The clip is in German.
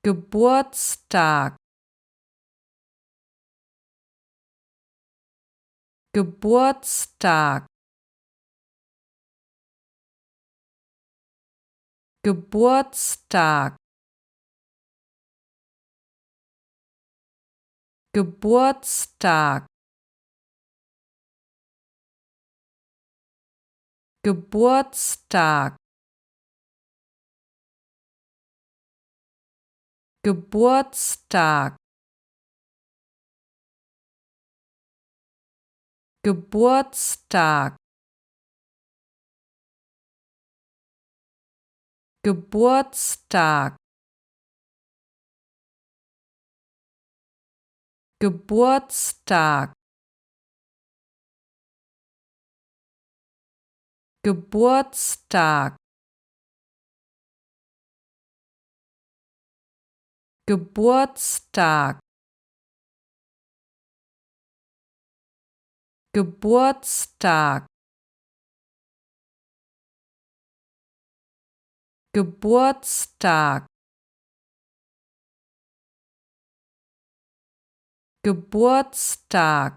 Geburtstag, Geburtstag, Geburtstag, Geburtstag, Geburtstag, Geburtstag, Geburtstag, Geburtstag, Geburtstag, Geburtstag, Geburtstag, Geburtstag, Geburtstag, Geburtstag, Geburtstag.